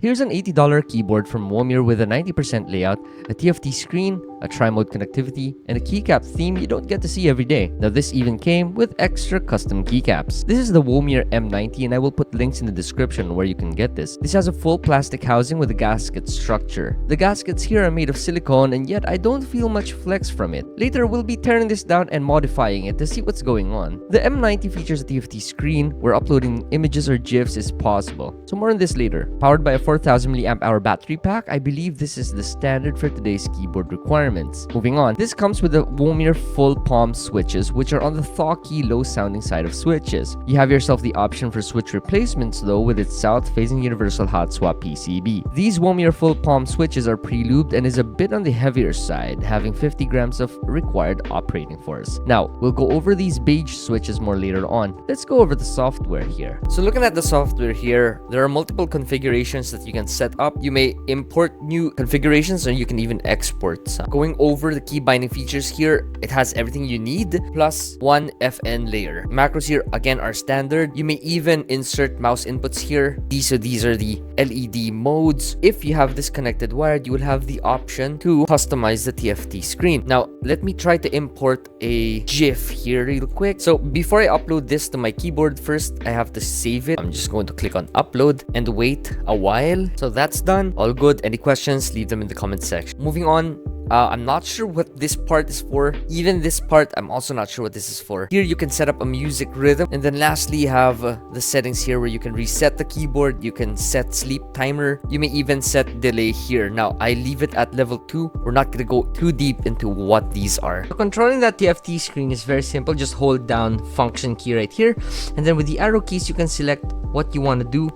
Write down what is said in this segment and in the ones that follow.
Here's an $80 keyboard from Womier with a 90% layout, a TFT screen, a Trimode connectivity, and a keycap theme you don't get to see every day. Now this even came with extra custom keycaps. This is the Womier M90 and I will put links in the description where you can get this. This has a full plastic housing with a gasket structure. The gaskets here are made of silicone and yet I don't feel much flex from it. Later we'll be tearing this down and modifying it to see what's going on. The M90 features a TFT screen where uploading images or GIFs is possible. So more on this later. Powered by a 4000 mAh battery pack, I believe this is the standard for today's keyboard requirements. Moving on, this comes with the Womier full palm switches, which are on the Thaw-key low sounding side of switches. You have yourself the option for switch replacements though with its south facing universal hot swap PCB. These Womier full palm switches are pre-lubed and is a bit on the heavier side, having 50 grams of required operating force. Now, we'll go over these beige switches more later on. Let's go over the software here. So looking at the software here, there are multiple configurations that you can set up. You may import new configurations or you can even export some. Going over the key binding features here, it has everything you need plus one FN layer. Macros here again are standard. You may even insert mouse inputs here. These are the LED modes. If you have this connected wired, you will have the option to customize the TFT screen. Now let me try to import a GIF here real quick. So before I upload this to my keyboard, first I have to save it. I'm just going to click on upload and wait a while. So that's done. All good. Any questions, leave them in the comment section. Moving on, I'm not sure what this part is for. Even this part, I'm also not sure what this is for. Here you can set up a music rhythm. And then lastly, you have the settings here where you can reset the keyboard. You can set sleep timer. You may even set delay here. Now, I leave it at level 2. We're not going to go too deep into what these are. So controlling that TFT screen is very simple. Just hold down function key right here. And then with the arrow keys, you can select what you want to do.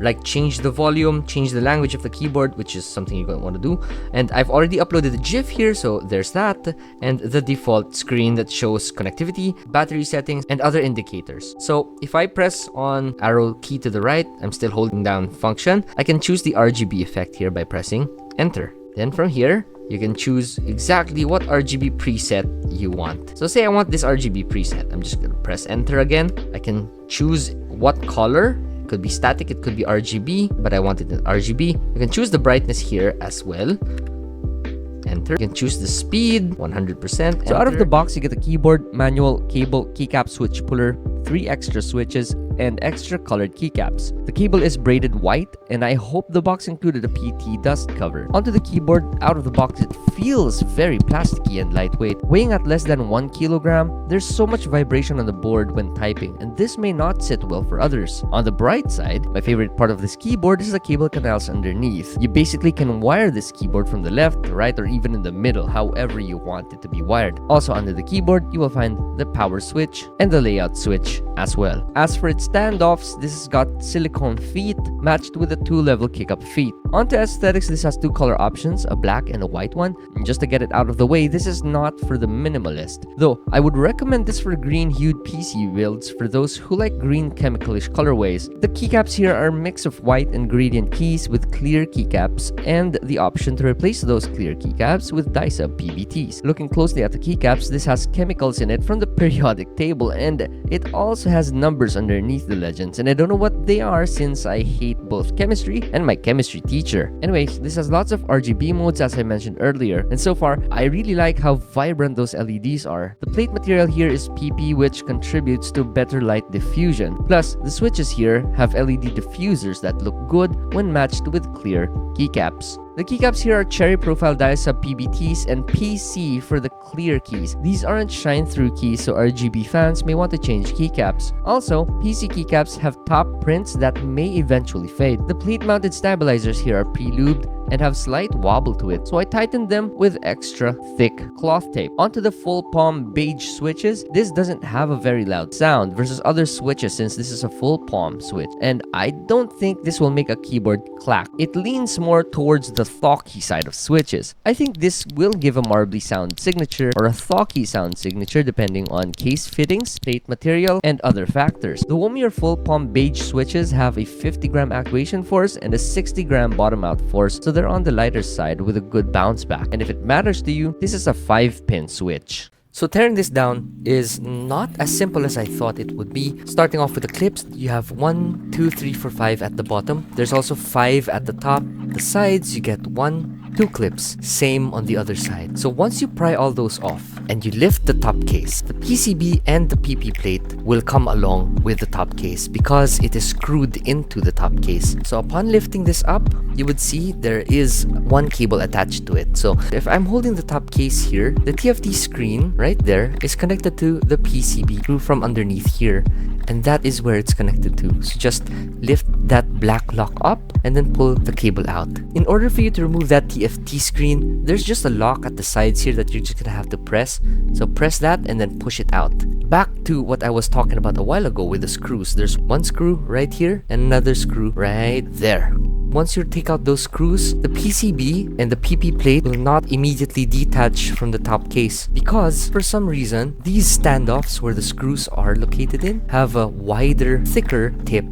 Like change the volume, change the language of the keyboard, which is something you're going to want to do. And I've already uploaded the GIF here, so there's that. And the default screen that shows connectivity, battery settings, and other indicators. So if I press on arrow key to the right, I'm still holding down function. I can choose the RGB effect here by pressing enter. Then from here, you can choose exactly what RGB preset you want. So say I want this RGB preset. I'm just going to press enter again. I can choose what color. Could be static, it could be RGB, but I want it in RGB. You can choose the brightness here as well. Enter. You can choose the speed, 100%. So out of the box, you get the keyboard, manual, cable, keycap switch puller, 3 extra switches, and extra colored keycaps. The cable is braided white, and I hope the box included a PT dust cover. Onto the keyboard, out of the box, it feels very plasticky and lightweight. Weighing at less than 1 kilogram, there's so much vibration on the board when typing, and this may not sit well for others. On the bright side, my favorite part of this keyboard is the cable canals underneath. You basically can wire this keyboard from the left, the right, or even in the middle, however you want it to be wired. Also under the keyboard, you will find the power switch and the layout switch as well. As for its standoffs, this has got silicone feet matched with a 2-level kick-up feet. Onto aesthetics, this has 2 color options, a black and a white one. And just to get it out of the way, this is not for the minimalist. Though, I would recommend this for green-hued PC builds for those who like green chemicalish colorways. The keycaps here are a mix of white and gradient keys with clear keycaps and the option to replace those clear keycaps with dye-sub PBTs. Looking closely at the keycaps, this has chemicals in it from the periodic table and it also has numbers underneath the legends, and I don't know what they are since I hate both chemistry and my chemistry teacher. Anyways, this has lots of RGB modes as I mentioned earlier, and so far I really like how vibrant those LEDs are. The plate material here is PP, which contributes to better light diffusion. Plus, the switches here have LED diffusers that look good when matched with clear keycaps. The keycaps here are cherry profile dye-sub PBTs and PC for the clear keys. These aren't shine-through keys, so RGB fans may want to change keycaps. Also, PC keycaps have top prints that may eventually fade. The plate-mounted stabilizers here are pre-lubed and have slight wobble to it, so I tightened them with extra thick cloth tape. Onto the full palm beige switches, this doesn't have a very loud sound versus other switches since this is a full palm switch, and I don't think this will make a keyboard clack. It leans more towards the Thaw-key side of switches. I think this will give a marbly sound signature or a Thaw-key sound signature depending on case fittings, plate material, and other factors. The Womier full palm beige switches have a 50-gram actuation force and a 60-gram bottom out force, so they're on the lighter side with a good bounce back. And if it matters to you, this is a 5-pin switch. So tearing this down is not as simple as I thought it would be. Starting off with the clips, you have 1, 2, 3, 4, 5 at the bottom. There's also 5 at the top. The sides, you get 1, 2 clips. Same on the other side. So once you pry all those off and you lift the top case, the PCB and the PP plate will come along with the top case because it is screwed into the top case. So upon lifting this up, you would see there is one cable attached to it. So if I'm holding the top case here, the TFT screen right there is connected to the PCB through from underneath here, and that is where it's connected to. So just lift that black lock up and then pull the cable out. In order for you to remove that TFT screen, there's just a lock at the sides here that you're just gonna have to press. So press that and then push it out. Back to what I was talking about a while ago with the screws. There's one screw right here and another screw right there. Once you take out those screws, the PCB and the PP plate will not immediately detach from the top case because for some reason, these standoffs where the screws are located in have a wider, thicker tip.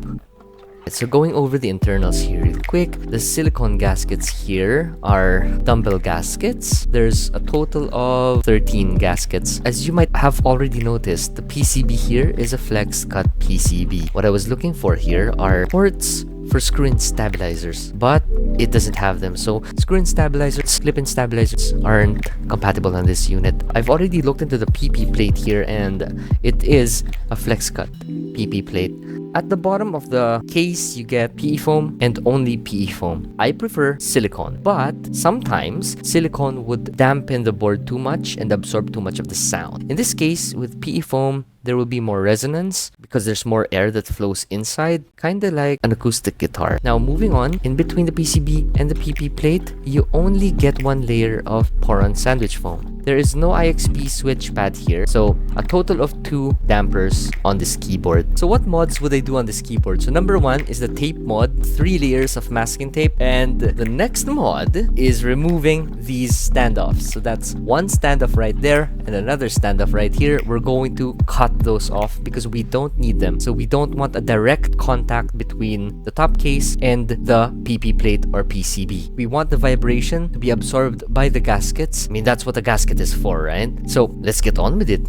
So going over the internals here real quick, the silicone gaskets here are dumbbell gaskets. There's a total of 13 gaskets. As you might have already noticed, the PCB here is a flex cut PCB. What I was looking for here are ports for screw-in stabilizers, but it doesn't have them. So screw-in stabilizers, slip-in stabilizers aren't compatible on this unit. I've already looked into the PP plate here and it is a flex cut PP plate. At the bottom of the case, you get PE foam and only PE foam. I prefer silicone, but sometimes silicone would dampen the board too much and absorb too much of the sound. In this case, with PE foam, there will be more resonance because there's more air that flows inside, kinda like an acoustic guitar. Now moving on, in between the PCB and the PP plate, you only get one layer of Poron sandwich foam. There is no IXP switch pad here, so a total of 2 dampers on this keyboard. So what mods would I do on this keyboard? So number 1 is the tape mod, 3 layers of masking tape, and the next mod is removing these standoffs. So that's one standoff right there and another standoff right here. We're going to cut those off because we don't need them. So we don't want a direct contact between the top case and the PP plate or PCB. We want the vibration to be absorbed by the gaskets. I mean, that's what the gasket is for, right? So let's get on with it.